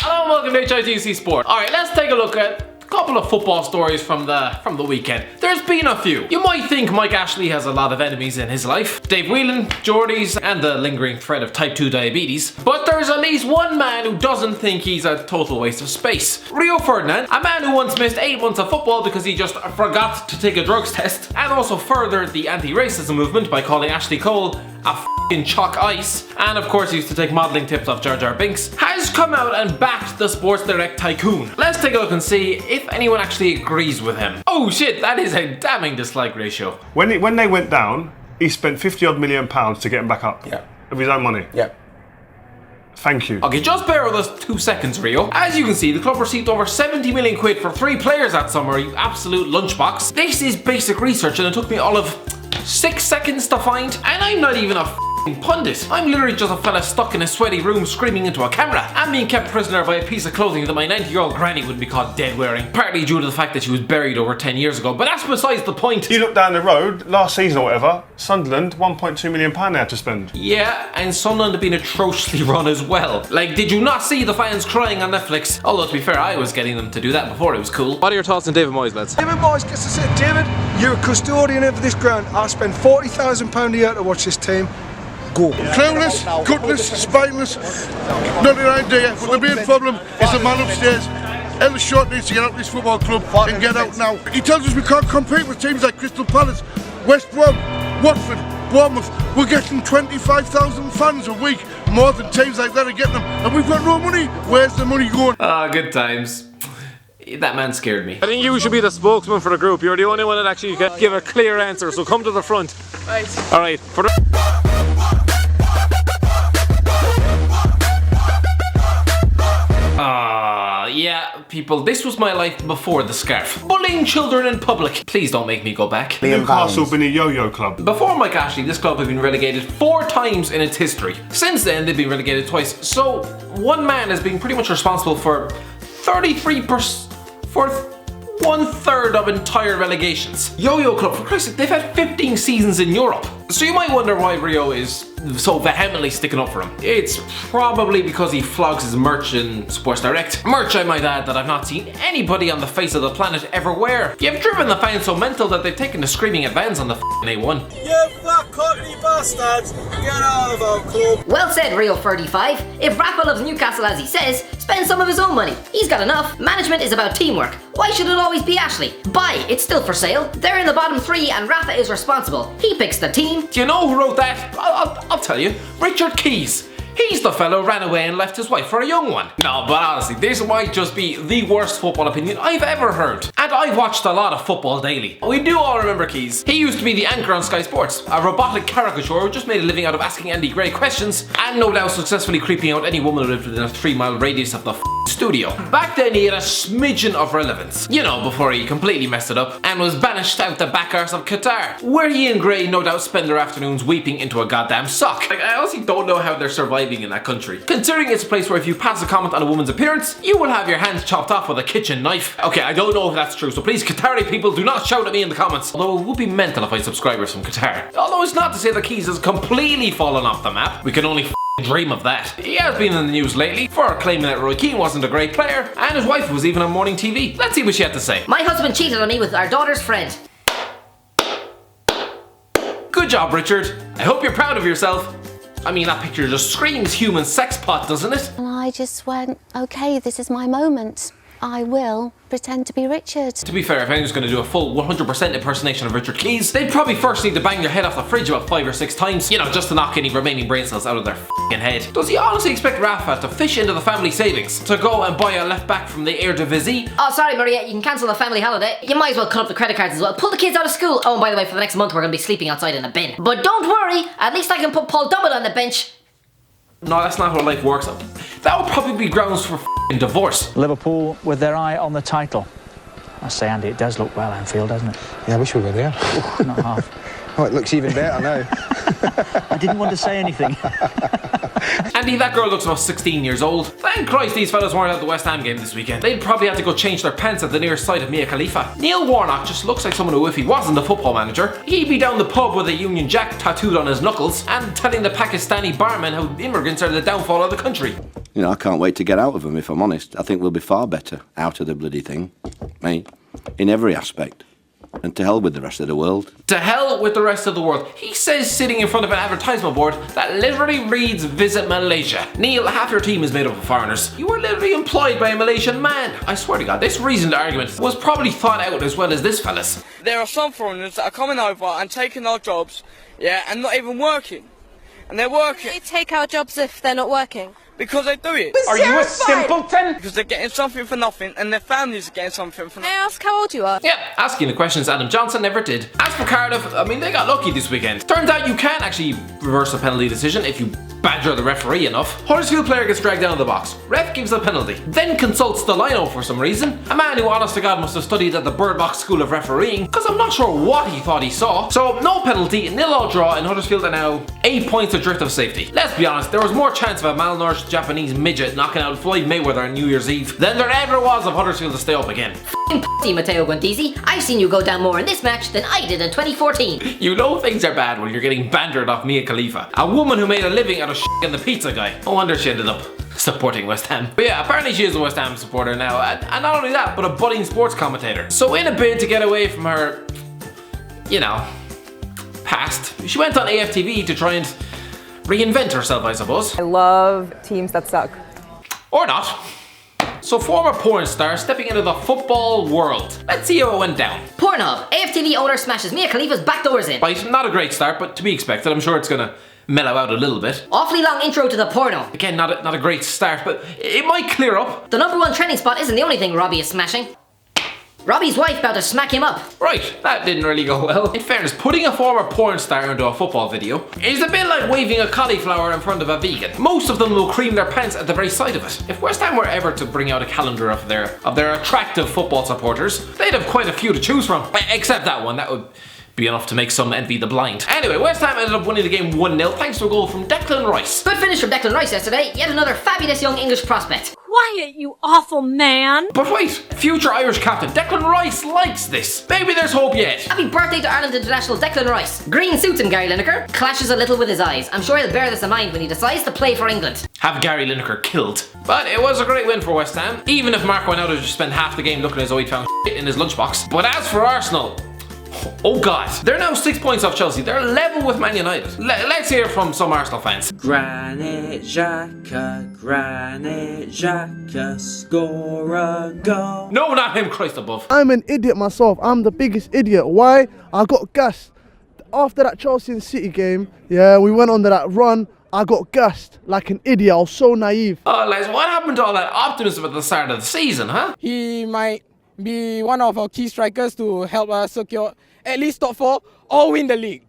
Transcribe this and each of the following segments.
Hello and welcome to HITC Sport. Alright, let's take a look at a couple of football stories from the weekend. There's been a few. You might think Mike Ashley has a lot of enemies in his life. Dave Whelan, Geordies, and the lingering threat of type 2 diabetes. But there's at least one man who doesn't think he's a total waste of space. Rio Ferdinand, a man who once missed 8 months of football because he just forgot to take a drugs test, and also furthered the anti-racism movement by calling Ashley Cole a f***ing chalk ice, and of course he used to take modelling tips off Jar Jar Binks, has come out and backed the Sports Direct tycoon. Let's take a look and see if anyone actually agrees with him. Oh shit, that is a damning dislike ratio. When they went down, he spent 50 odd million pounds to get them back up. Yeah. Of his own money. Yeah. Thank you. Okay, just bear with us 2 seconds, Rio. As you can see, the club received over 70 million quid for 3 players that summer, you absolute lunchbox. This is basic research and it took me all of 6 seconds to find, and I'm not even a f***ing pundit. I'm literally just a fella stuck in a sweaty room screaming into a camera and being kept prisoner by a piece of clothing that my 90-year-old granny would be caught dead wearing, partly due to the fact that she was buried over 10 years ago, but that's besides the point. You look down the road, last season or whatever, Sunderland, £1.2 million they had to spend. Yeah, and Sunderland have been atrociously run as well. Like, did you not see the fans crying on Netflix? Although, to be fair, I was getting them to do that before it was cool. What are your thoughts on David Moyes, lads? David Moyes gets to say, David, you're a custodian of this ground. I'll spend £40,000 a year to watch this team. Go. Clueless, gutless, spineless, not an idea. But the main problem is the man upstairs. Ellis Short needs to get out of this football club and get out now. He tells us we can't compete with teams like Crystal Palace, West Brom, Watford, Bournemouth. We're getting 25,000 fans a week, more than teams like that are getting them, and we've got no money. Where's the money going? Ah, good times. That man scared me. I think you should be the spokesman for the group. You're the only one that actually can give a clear answer, so come to the front. Right. Alright, for the... Yeah, people, this was my life before the scarf. Bullying children in public. Please don't make me go back. Newcastle been a yo-yo club. Before Mike Ashley, this club had been relegated 4 times in its history. Since then, they've been relegated twice. So, one man has been pretty much responsible for 33%, for 1/3 of entire relegations. Yo-yo club, for Christ's sake, they've had 15 seasons in Europe. So you might wonder why Rio is so vehemently sticking up for him. It's probably because he flogs his merch in Sports Direct. Merch, I might add, that I've not seen anybody on the face of the planet ever wear. You've driven the fans so mental that they've taken to screaming at vans on the A1. You fat cockney bastards! Get out of our club! Well said, Rio 35. If Rafa loves Newcastle as he says, spend some of his own money. He's got enough. Management is about teamwork. Why should it always be Ashley? Buy, it's still for sale. They're in the bottom 3 and Rafa is responsible. He picks the team. Do you know who wrote that? I'll tell you. Richard Keys. He's the fellow who ran away and left his wife for a young one. No, but honestly, this might just be the worst football opinion I've ever heard. And I've watched a lot of football daily. We do all remember Keys. He used to be the anchor on Sky Sports, a robotic caricature who just made a living out of asking Andy Gray questions, and no doubt successfully creeping out any woman who lived within a 3-mile radius of the studio. Back then he had a smidgen of relevance, you know, before he completely messed it up and was banished out the back arse of Qatar, where he and Gray no doubt spend their afternoons weeping into a goddamn sock. Like, I honestly don't know how they're surviving in that country, considering it's a place where if you pass a comment on a woman's appearance, you will have your hands chopped off with a kitchen knife. Okay, I don't know if that's true, so please, Qatari people, do not shout at me in the comments, although it would be mental if I had subscribers from Qatar. Although it's not to say that Keys has completely fallen off the map. We can only dream of that. He has been in the news lately for claiming that Roy Keane wasn't a great player, and his wife was even on morning TV. Let's see what she had to say. My husband cheated on me with our daughter's friend. Good job, Richard. I hope you're proud of yourself. I mean, that picture just screams human sex pot, doesn't it? And I just went, okay, this is my moment. I will pretend to be Richard. To be fair, if anyone's going to do a full 100% impersonation of Richard Keys, they'd probably first need to bang your head off the fridge about 5 or 6 times, you know, just to knock any remaining brain cells out of their f***ing head. Does he honestly expect Rafa to fish into the family savings to go and buy a left back from the Eredivisie? Oh, sorry, Maria, you can cancel the family holiday. You might as well cut up the credit cards as well. Pull the kids out of school. Oh, and by the way, for the next month, we're going to be sleeping outside in a bin. But don't worry, at least I can put Paul Double on the bench. No, that's not how life works. That would probably be grounds for f***ing divorce. Liverpool with their eye on the title. I say, Andy, it does look well, Anfield, doesn't it? Yeah, I wish we were there. Not half. Oh, it looks even better now. I didn't want to say anything. Andy, that girl looks about 16 years old. Thank Christ these fellas weren't at the West Ham game this weekend. They'd probably have to go change their pants at the nearest site of Mia Khalifa. Neil Warnock just looks like someone who, if he wasn't a football manager, he'd be down the pub with a Union Jack tattooed on his knuckles and telling the Pakistani barman how immigrants are the downfall of the country. You know, I can't wait to get out of them, if I'm honest. I think we'll be far better out of the bloody thing. Mate, in every aspect. And to hell with the rest of the world. To hell with the rest of the world. He says sitting in front of an advertisement board that literally reads Visit Malaysia. Neil, half your team is made up of foreigners. You were literally employed by a Malaysian man. I swear to God, this reasoned argument was probably thought out as well as this fella's. There are some foreigners that are coming over and taking our jobs, yeah, and not even working. And they're working. They take our jobs if they're not working. Because they do it. Are you a simpleton? Because they're getting something for nothing and their families are getting something for nothing. May I ask how old you are? Yeah, asking the questions Adam Johnson never did. As for Cardiff, I mean, they got lucky this weekend. Turns out you can actually reverse a penalty decision if you badger the referee enough. Huddersfield player gets dragged down to the box. Ref gives a penalty. Then consults the lino for some reason. A man who, honest to God, must have studied at the Bird Box School of Refereeing, because I'm not sure what he thought he saw. So, no penalty, 0-0 draw, and Huddersfield are now 8 points adrift of safety. Let's be honest, there was more chance of a malnourished Japanese midget knocking out Floyd Mayweather on New Year's Eve than there ever was of Huddersfield to stay up again. F***ing pussy, Matteo Guendouzi. I've seen you go down more in this match than I did in 2014. You know things are bad when you're getting bantered off Mia Khalifa, a woman who made a living out of shit in the pizza guy. No wonder she ended up supporting West Ham. But yeah, apparently she is a West Ham supporter now, and not only that, but a budding sports commentator. So in a bid to get away from her, you know, past, she went on AFTV to try and reinvent herself, I suppose. I love teams that suck. Or not. So former porn star stepping into the football world. Let's see how it went down. Pornhub, AFTV owner smashes Mia Khalifa's back doors in. Right, not a great start, but to be expected. I'm sure it's gonna mellow out a little bit. Awfully long intro to the porno. Again, not a great start, but it might clear up. The #1 trending spot isn't the only thing Robbie is smashing. Robbie's wife about to smack him up. Right, that didn't really go well. In fairness, putting a former porn star into a football video is a bit like waving a cauliflower in front of a vegan. Most of them will cream their pants at the very sight of it. If West Ham were ever to bring out a calendar of their attractive football supporters, they'd have quite a few to choose from. Except that one, that would be enough to make some envy the blind. Anyway, West Ham ended up winning the game 1-0 thanks to a goal from Declan Rice. Good finish from Declan Rice yesterday, yet another fabulous young English prospect. Quiet, you awful man. But wait, future Irish captain Declan Rice likes this. Maybe there's hope yet. Happy birthday to Ireland international Declan Rice. Green suits him, Gary Lineker. Clashes a little with his eyes. I'm sure he'll bear this in mind when he decides to play for England. Have Gary Lineker killed. But it was a great win for West Ham, even if Mark went out and just spent half the game looking as though he'd found shit in his lunchbox. But as for Arsenal, oh God, they're now 6 points off Chelsea. They're level with Man United. Let's hear from some Arsenal fans. Granit Xhaka, score a goal. No, not him, Christ above. I'm an idiot myself. I'm the biggest idiot. Why? I got gassed. After that Chelsea and City game, yeah, we went on to that run. I got gassed like an idiot. I was so naive. Oh, Les, what happened to all that optimism at the start of the season, huh? He might be one of our key strikers to help us secure at least top 4 or win the league.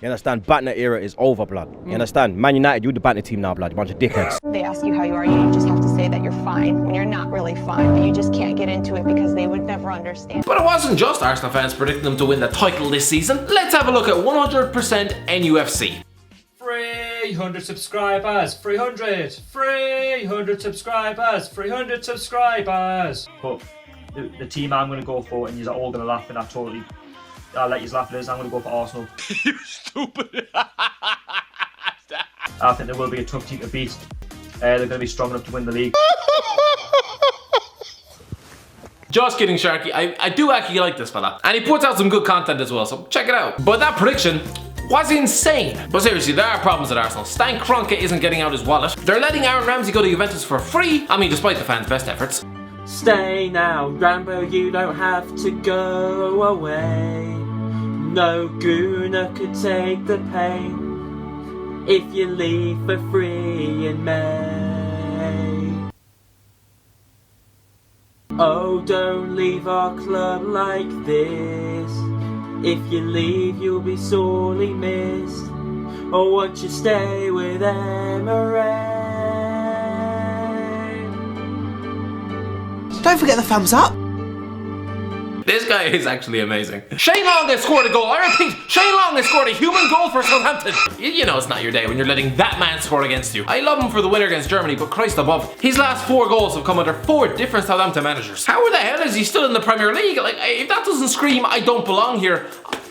You understand? Banter era is over, blood. You understand? Man United, you're the banter team now, blood. You bunch of dickheads. They ask you how you are, you just have to say that you're fine when you're not really fine, but you just can't get into it because they would never understand. But it wasn't just Arsenal fans predicting them to win the title this season. Let's have a look at 100% NUFC. 300 subscribers, 300 subscribers, 300 subscribers. But the team I'm going to go for, and you're all going to laugh, and I'll let you laugh at this, I'm going to go for Arsenal. You stupid. I think there will be a tough team to beat. They're going to be strong enough to win the league. Just kidding, Sharky. I do actually like this fella. And he puts out some good content as well, so check it out. But that prediction was insane. But seriously, there are problems at Arsenal. Stan Kroenke isn't getting out his wallet. They're letting Aaron Ramsey go to Juventus for free. I mean, despite the fans' best efforts. Stay now, Rambo, you don't have to go away. No gooner could take the pain if you leave for free in May. Oh, don't leave our club like this. If you leave, you'll be sorely missed. Or won't you stay with Emirates? Don't forget the thumbs up. This guy is actually amazing. Shane Long has scored a goal. I repeat, Shane Long has scored a human goal for Southampton. You know it's not your day when you're letting that man score against you. I love him for the winner against Germany, but Christ above, his last 4 goals have come under 4 different Southampton managers. How the hell is he still in the Premier League? Like, if that doesn't scream I don't belong here,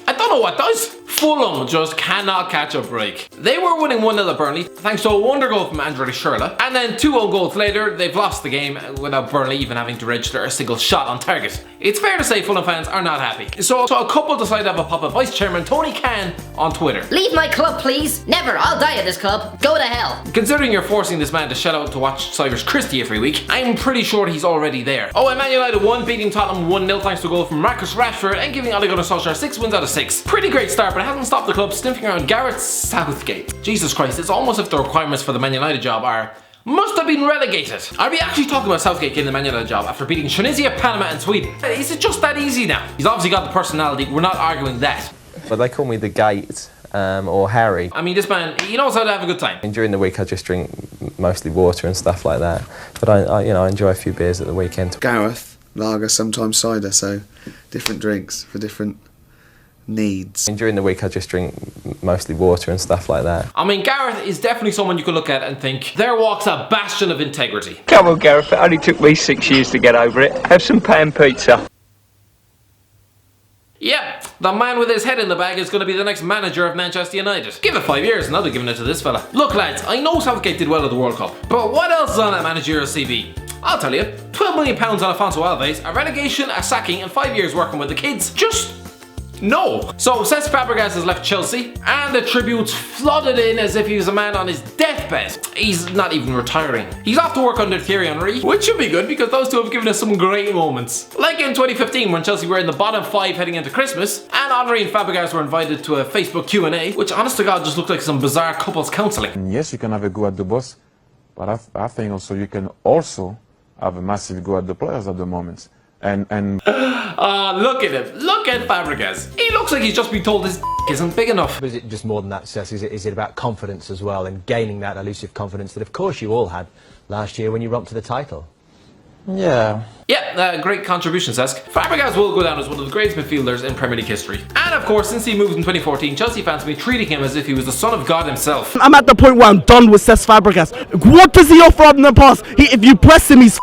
I don't know what does. Fulham just cannot catch a break. They were winning 1-0 at Burnley thanks to a wonder goal from Andre Schürrle, and then 2 own goals later they've lost the game without Burnley even having to register a single shot on target. It's fair to say Fulham fans are not happy. So a couple decided to have a pop at Vice Chairman Tony Khan on Twitter. Leave my club please. Never, I'll die at this club. Go to hell. Considering you're forcing this man to shell out to watch Cyrus Christie every week, I'm pretty sure he's already there. Oh, and Man United won, beating Tottenham 1-0 thanks to a goal from Marcus Rashford and giving Ole Gunnar Solskjaer 6 wins out of 6. Pretty great start, but it hasn't stopped the club sniffing around Gareth Southgate. Jesus Christ, it's almost as if the requirements for the Man United job are must have been relegated. Are we actually talking about Southgate getting the Man United job after beating Tunisia, Panama and Sweden? Is it just that easy now? He's obviously got the personality, we're not arguing that. But they call me the Gate or Harry. I mean, this man, he knows how to have a good time. And during the week I just drink mostly water and stuff like that. But I enjoy a few beers at the weekend. Gareth, lager, sometimes cider, so different drinks for different needs. And during the week I just drink mostly water and stuff like that. I mean, Gareth is definitely someone you could look at and think, there walks a bastion of integrity. Come on Gareth, it only took me 6 years to get over it. Have some pan pizza. Yep, the man with his head in the bag is going to be the next manager of Manchester United. Give it 5 years and I'll be giving it to this fella. Look lads, I know Southgate did well at the World Cup, but what else is on that managerial CV? I'll tell you, £12 million on Afonso Alves, a relegation, a sacking and 5 years working with the kids. Just no. So Cesc Fàbregas has left Chelsea and the tributes flooded in as if he was a man on his deathbed. He's not even retiring. He's off to work under Thierry Henry, which should be good because those two have given us some great moments. Like in 2015 when Chelsea were in the bottom 5 heading into Christmas and Henry and Fàbregas were invited to a Facebook Q&A, which honest to God just looked like some bizarre couples counselling. Yes, you can have a go at the boss, but I think also you can also have a massive go at the players at the moment. And look at him. Look at Fàbregas. He looks like he's just been told his isn't big enough. But is it just more than that, Cesc? Is it about confidence as well and gaining that elusive confidence that of course you all had last year when you romped to the title? Yeah. Yeah, great contribution, Cesc. Fàbregas will go down as one of the greatest midfielders in Premier League history. And of course, since he moved in 2014, Chelsea fans have been treating him as if he was the son of God himself. I'm at the point where I'm done with Cesc Fàbregas. What does he offer up in the pass? If you press him, he's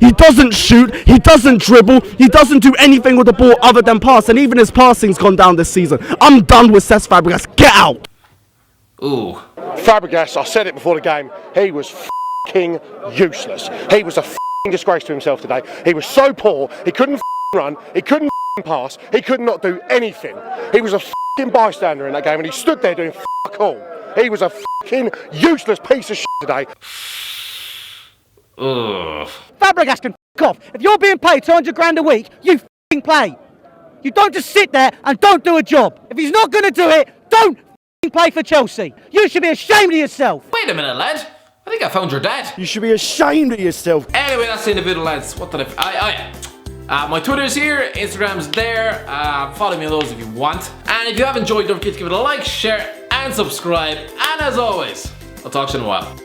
he doesn't shoot, he doesn't dribble, he doesn't do anything with the ball other than pass, and even his passing's gone down this season. I'm done with Cesc Fàbregas. Get out! Ooh. Fàbregas, I said it before the game, he was f***ing useless. He was a f***ing disgrace to himself today. He was so poor, he couldn't f***ing run, he couldn't f***ing pass, he could not do anything. He was a f***ing bystander in that game and he stood there doing f*** all. He was a f***ing useless piece of shit today. Ugh. Fàbregas can f*** off. If you're being paid 200 grand a week, you f***ing play. You don't just sit there and don't do a job. If he's not going to do it, don't f***ing play for Chelsea. You should be ashamed of yourself. Wait a minute, lad. I think I found your dad. You should be ashamed of yourself. Anyway, that's the end of it, lads. What did my Twitter's here, Instagram's there. Follow me on those if you want. And if you have enjoyed, don't forget to give it a like, share, and subscribe. And as always, I'll talk to you in a while.